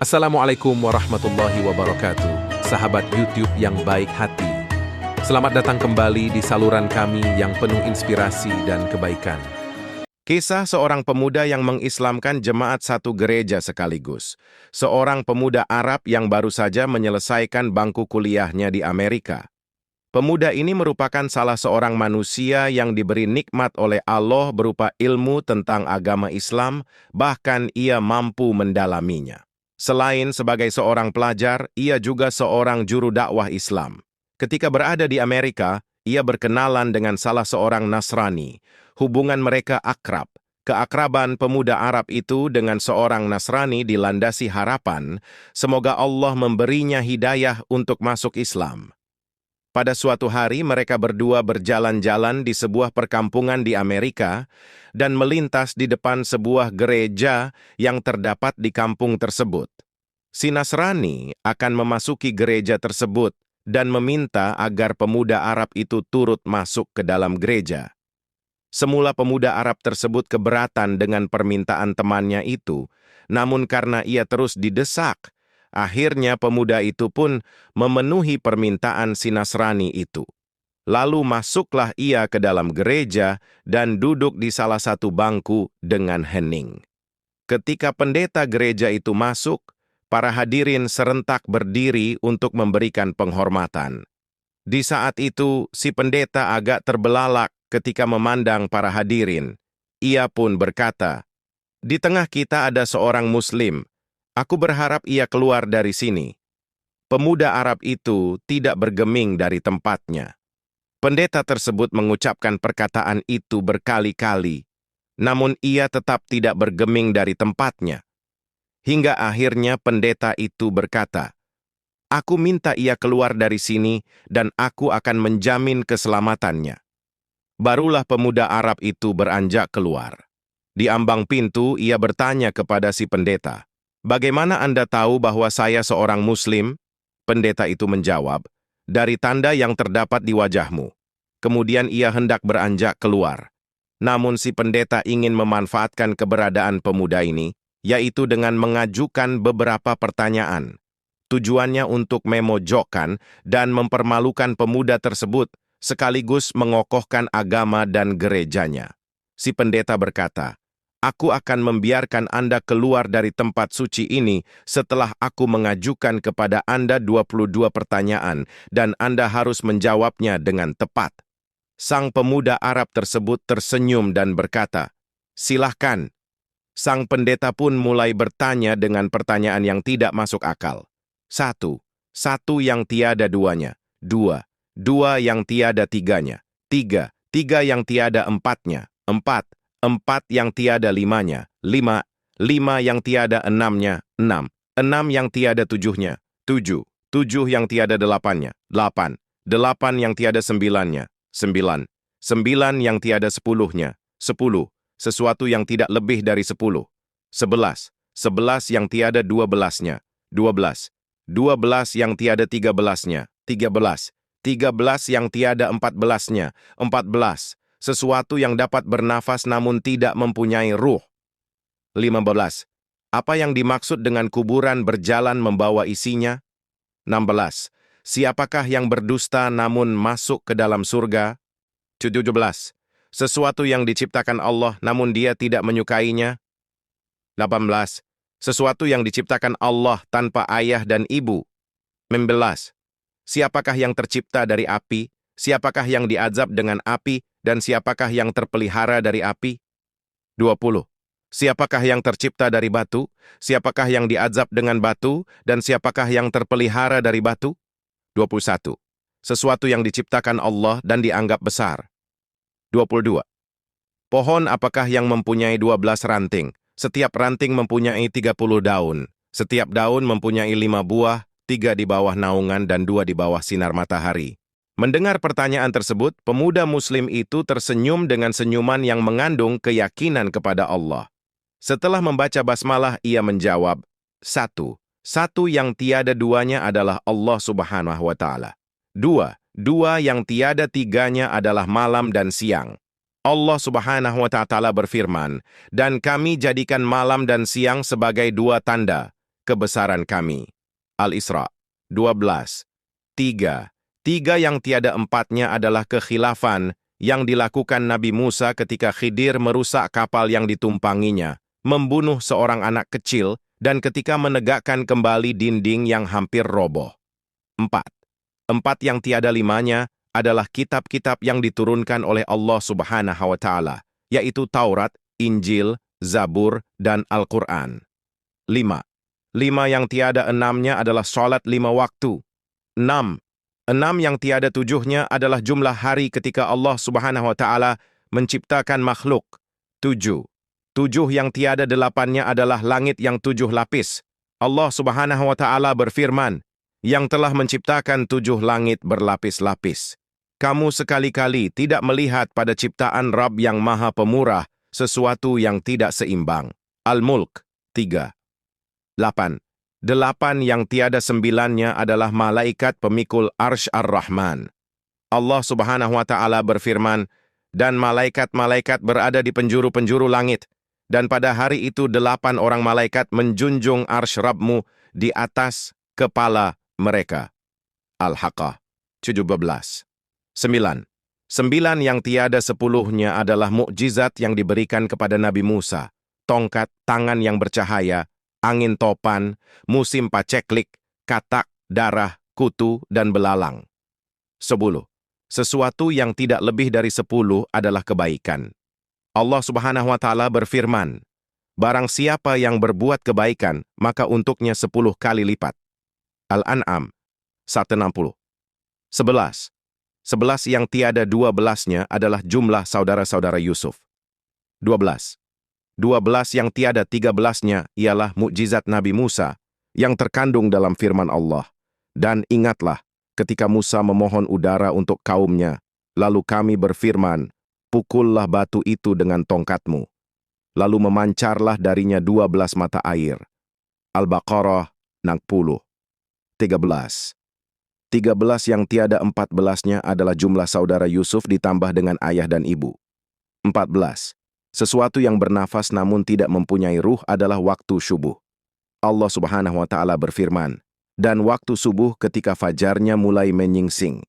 Assalamualaikum warahmatullahi wabarakatuh, sahabat YouTube yang baik hati. Selamat datang kembali di saluran kami yang penuh inspirasi dan kebaikan. Kisah seorang pemuda yang mengislamkan jemaat satu gereja sekaligus. Seorang pemuda Arab yang baru saja menyelesaikan bangku kuliahnya di Amerika. Pemuda ini merupakan salah seorang manusia yang diberi nikmat oleh Allah berupa ilmu tentang agama Islam, bahkan ia mampu mendalaminya. Selain sebagai seorang pelajar, ia juga seorang juru dakwah Islam. Ketika berada di Amerika, ia berkenalan dengan salah seorang Nasrani. Hubungan mereka akrab. Keakraban pemuda Arab itu dengan seorang Nasrani dilandasi harapan, semoga Allah memberinya hidayah untuk masuk Islam. Pada suatu hari mereka berdua berjalan-jalan di sebuah perkampungan di Amerika dan melintas di depan sebuah gereja yang terdapat di kampung tersebut. Si Nasrani akan memasuki gereja tersebut dan meminta agar pemuda Arab itu turut masuk ke dalam gereja. Semula pemuda Arab tersebut keberatan dengan permintaan temannya itu, namun karena ia terus didesak, akhirnya pemuda itu pun memenuhi permintaan si Nasrani itu. Lalu masuklah ia ke dalam gereja dan duduk di salah satu bangku dengan hening. Ketika pendeta gereja itu masuk, para hadirin serentak berdiri untuk memberikan penghormatan. Di saat itu, si pendeta agak terbelalak ketika memandang para hadirin. Ia pun berkata, "Di tengah kita ada seorang Muslim. Aku berharap ia keluar dari sini." Pemuda Arab itu tidak bergeming dari tempatnya. Pendeta tersebut mengucapkan perkataan itu berkali-kali, namun ia tetap tidak bergeming dari tempatnya. Hingga akhirnya pendeta itu berkata, "Aku minta ia keluar dari sini dan aku akan menjamin keselamatannya." Barulah pemuda Arab itu beranjak keluar. Di ambang pintu ia bertanya kepada si pendeta, "Bagaimana Anda tahu bahwa saya seorang Muslim?" Pendeta itu menjawab, "Dari tanda yang terdapat di wajahmu." Kemudian ia hendak beranjak keluar. Namun si pendeta ingin memanfaatkan keberadaan pemuda ini, yaitu dengan mengajukan beberapa pertanyaan. Tujuannya untuk memojokkan dan mempermalukan pemuda tersebut, sekaligus mengokohkan agama dan gerejanya. Si pendeta berkata, "Aku akan membiarkan Anda keluar dari tempat suci ini setelah aku mengajukan kepada Anda 22 pertanyaan dan Anda harus menjawabnya dengan tepat." Sang pemuda Arab tersebut tersenyum dan berkata, "Silahkan." Sang pendeta pun mulai bertanya dengan pertanyaan yang tidak masuk akal. Satu yang tiada duanya. Dua yang tiada tiganya. Tiga yang tiada empatnya. Empat yang tiada limanya, lima yang tiada enamnya, enam yang tiada tujuhnya, tujuh yang tiada delapannya, delapan yang tiada sembilannya, sembilan yang tiada sepuluhnya, sesuatu yang tidak lebih dari 10, 11 yang tiada 12-nya, 12 yang tiada 13-nya, 13 yang tiada 14-nya, 14, sesuatu yang dapat bernafas namun tidak mempunyai ruh. 15. Apa yang dimaksud dengan kuburan berjalan membawa isinya? 16. Siapakah yang berdusta namun masuk ke dalam surga? 17. Sesuatu yang diciptakan Allah namun dia tidak menyukainya? 18. Sesuatu yang diciptakan Allah tanpa ayah dan ibu? 19. Siapakah yang tercipta dari api? Siapakah yang diazab dengan api? Dan siapakah yang terpelihara dari api? 20. Siapakah yang tercipta dari batu? Siapakah yang diazab dengan batu? Dan siapakah yang terpelihara dari batu? 21. Sesuatu yang diciptakan Allah dan dianggap besar. 22. Pohon apakah yang mempunyai 12 ranting? Setiap ranting mempunyai 30 daun. Setiap daun mempunyai 5 buah, 3 di bawah naungan dan 2 di bawah sinar matahari. Mendengar pertanyaan tersebut, pemuda Muslim itu tersenyum dengan senyuman yang mengandung keyakinan kepada Allah. Setelah membaca basmalah, ia menjawab, Satu yang tiada duanya adalah Allah Subhanahu wa Ta'ala. Dua yang tiada tiganya adalah malam dan siang. Allah Subhanahu wa Ta'ala berfirman, "Dan kami jadikan malam dan siang sebagai 2 tanda. kebesaran kami. Al-Isra 12. 3. Tiga yang tiada empatnya adalah kekhilafan yang dilakukan Nabi Musa ketika Khidir merusak kapal yang ditumpanginya, membunuh seorang anak kecil, dan ketika menegakkan kembali dinding yang hampir roboh. 4. Empat yang tiada limanya adalah kitab-kitab yang diturunkan oleh Allah Subhanahu wa Ta'ala, yaitu Taurat, Injil, Zabur, dan Al-Quran. 5. Lima yang tiada enamnya adalah salat 5 waktu. 6. Enam yang tiada tujuhnya adalah jumlah hari ketika Allah Subhanahu wa Ta'ala menciptakan makhluk. 7. Tujuh yang tiada delapannya adalah langit yang 7 lapis. Allah Subhanahu wa Ta'ala berfirman, yang telah menciptakan 7 langit berlapis-lapis. Kamu sekali-kali tidak melihat pada ciptaan Rabb yang Maha Pemurah sesuatu yang tidak seimbang. Al-Mulk 3. 8. Delapan yang tiada sembilannya adalah malaikat pemikul Arsy Ar-Rahman. Allah Subhanahu wa Ta'ala berfirman, dan malaikat-malaikat berada di penjuru-penjuru langit, dan pada hari itu 8 orang malaikat menjunjung Arsy Rabbmu di atas kepala mereka. Al-Haqqah 17. 9. 9 yang tiada 10-nya adalah mukjizat yang diberikan kepada Nabi Musa, tongkat, tangan yang bercahaya, angin topan, musim paceklik, katak, darah, kutu, dan belalang. 10. Sesuatu yang tidak lebih dari 10 adalah kebaikan. Allah Subhanahu wa Ta'ala berfirman, barang siapa yang berbuat kebaikan, maka untuknya 10 kali lipat. Al-An'am 160. 11. 11 yang tiada 12-nya adalah jumlah saudara-saudara Yusuf. 12. 12 yang tiada 13-nya ialah mukjizat Nabi Musa yang terkandung dalam firman Allah. Dan ingatlah ketika Musa memohon udara untuk kaumnya, lalu kami berfirman, pukullah batu itu dengan tongkatmu. Lalu memancarlah darinya 12 mata air. Al-Baqarah 60. 13. 13 yang tiada 14-nya adalah jumlah saudara Yusuf ditambah dengan ayah dan ibu. 14. Sesuatu yang bernafas namun tidak mempunyai ruh adalah waktu subuh. Allah Subhanahu wa Ta'ala berfirman, dan waktu subuh ketika fajarnya mulai menyingsing.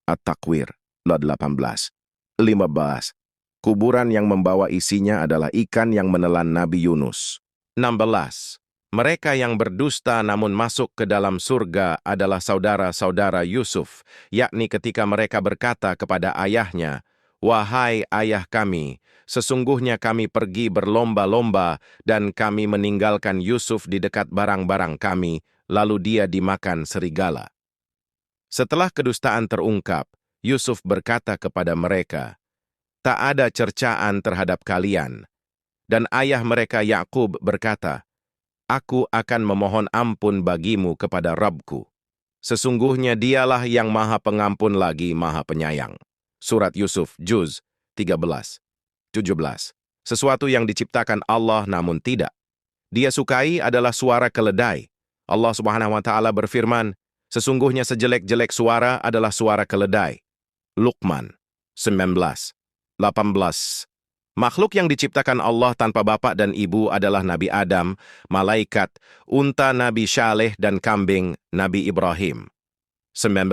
At-Takwir 18. 15. Kuburan yang membawa isinya adalah ikan yang menelan Nabi Yunus. 16. Mereka yang berdusta namun masuk ke dalam surga adalah saudara-saudara Yusuf, yakni ketika mereka berkata kepada ayahnya, wahai ayah kami, sesungguhnya kami pergi berlomba-lomba dan kami meninggalkan Yusuf di dekat barang-barang kami, lalu dia dimakan serigala. Setelah kedustaan terungkap, Yusuf berkata kepada mereka, tak ada cercaan terhadap kalian. Dan ayah mereka Yakub berkata, aku akan memohon ampun bagimu kepada Rabbku. Sesungguhnya dialah yang maha pengampun lagi maha penyayang. Surat Yusuf, Juz 13. 17. Sesuatu yang diciptakan Allah namun tidak dia sukai adalah suara keledai. Allah Subhanahu wa Ta'ala berfirman, sesungguhnya sejelek-jelek suara adalah suara keledai. Luqman 19. 18. Makhluk yang diciptakan Allah tanpa bapak dan ibu adalah Nabi Adam, malaikat, unta Nabi Syaleh, dan kambing Nabi Ibrahim. 19.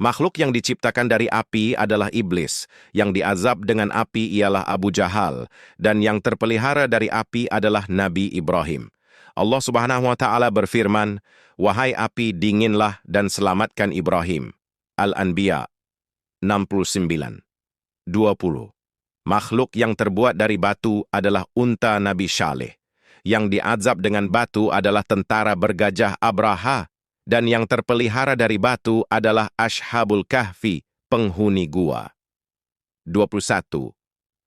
Makhluk yang diciptakan dari api adalah iblis, yang diazab dengan api ialah Abu Jahal, dan yang terpelihara dari api adalah Nabi Ibrahim. Allah Subhanahu wa Ta'ala berfirman, wahai api dinginlah dan selamatkan Ibrahim. Al-Anbiya 69. 20. Makhluk yang terbuat dari batu adalah unta Nabi Syaleh. Yang diazab dengan batu adalah tentara bergajah Abraha, dan yang terpelihara dari batu adalah Ashabul Kahfi, penghuni gua. 21.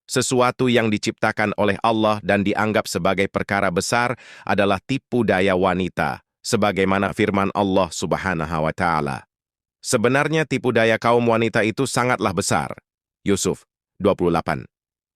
Sesuatu yang diciptakan oleh Allah dan dianggap sebagai perkara besar adalah tipu daya wanita, sebagaimana firman Allah Subhanahu wa Ta'ala. Sebenarnya tipu daya kaum wanita itu sangatlah besar. Yusuf 28.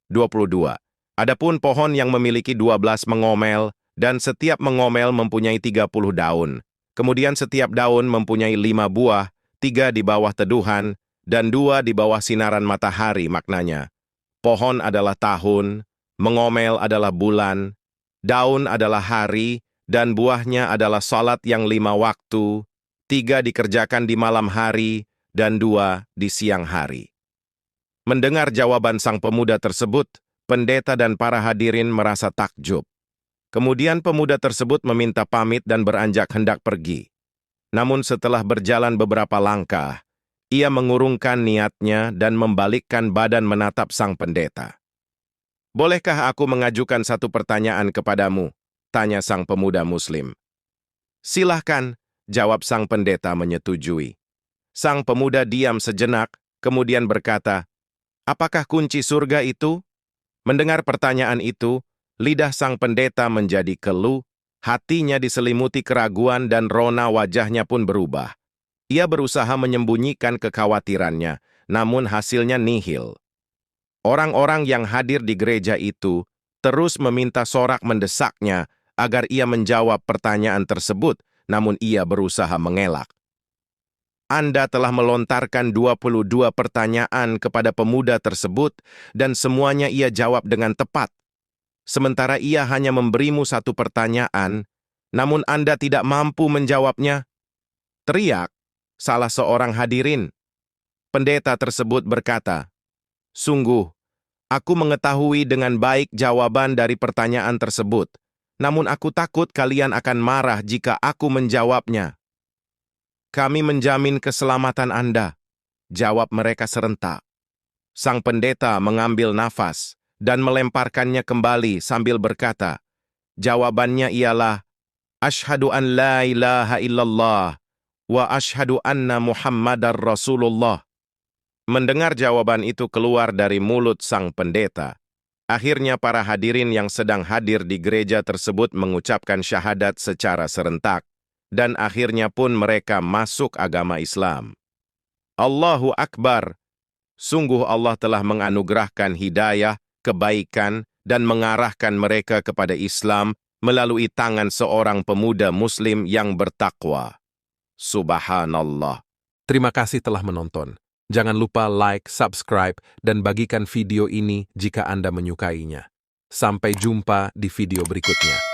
22. Adapun pohon yang memiliki 12 mengomel, dan setiap mengomel mempunyai 30 daun. Kemudian setiap daun mempunyai 5 buah, 3 di bawah teduhan, dan 2 di bawah sinaran matahari maknanya. Pohon adalah tahun, mengomel adalah bulan, daun adalah hari, dan buahnya adalah salat yang 5 waktu, 3 dikerjakan di malam hari, dan 2 di siang hari. Mendengar jawaban sang pemuda tersebut, pendeta dan para hadirin merasa takjub. Kemudian pemuda tersebut meminta pamit dan beranjak hendak pergi. Namun setelah berjalan beberapa langkah, ia mengurungkan niatnya dan membalikkan badan menatap sang pendeta. "Bolehkah aku mengajukan satu pertanyaan kepadamu?" tanya sang pemuda Muslim. "Silahkan," jawab sang pendeta menyetujui. Sang pemuda diam sejenak, kemudian berkata, "Apakah kunci surga itu?" Mendengar pertanyaan itu, lidah sang pendeta menjadi keluh, hatinya diselimuti keraguan dan rona wajahnya pun berubah. Ia berusaha menyembunyikan kekhawatirannya, namun hasilnya nihil. Orang-orang yang hadir di gereja itu terus meminta sorak mendesaknya agar ia menjawab pertanyaan tersebut, namun ia berusaha mengelak. "Anda telah melontarkan 22 pertanyaan kepada pemuda tersebut dan semuanya ia jawab dengan tepat. Sementara ia hanya memberimu satu pertanyaan, namun Anda tidak mampu menjawabnya," teriak salah seorang hadirin. Pendeta tersebut berkata, "Sungguh, aku mengetahui dengan baik jawaban dari pertanyaan tersebut, namun aku takut kalian akan marah jika aku menjawabnya." "Kami menjamin keselamatan Anda," jawab mereka serentak. Sang pendeta mengambil nafas dan melemparkannya kembali sambil berkata, jawabannya ialah, "Ashhadu an la ilaha illallah wa ashhadu anna Muhammadar Rasulullah." Mendengar jawaban itu keluar dari mulut sang pendeta, akhirnya para hadirin yang sedang hadir di gereja tersebut mengucapkan syahadat secara serentak, dan akhirnya pun mereka masuk agama Islam. Allahu Akbar! Sungguh Allah telah menganugerahkan hidayah, kebaikan, dan mengarahkan mereka kepada Islam melalui tangan seorang pemuda Muslim yang bertakwa. Subhanallah. Terima kasih telah menonton. Jangan lupa like, subscribe, dan bagikan video ini jika Anda menyukainya. Sampai jumpa di video berikutnya.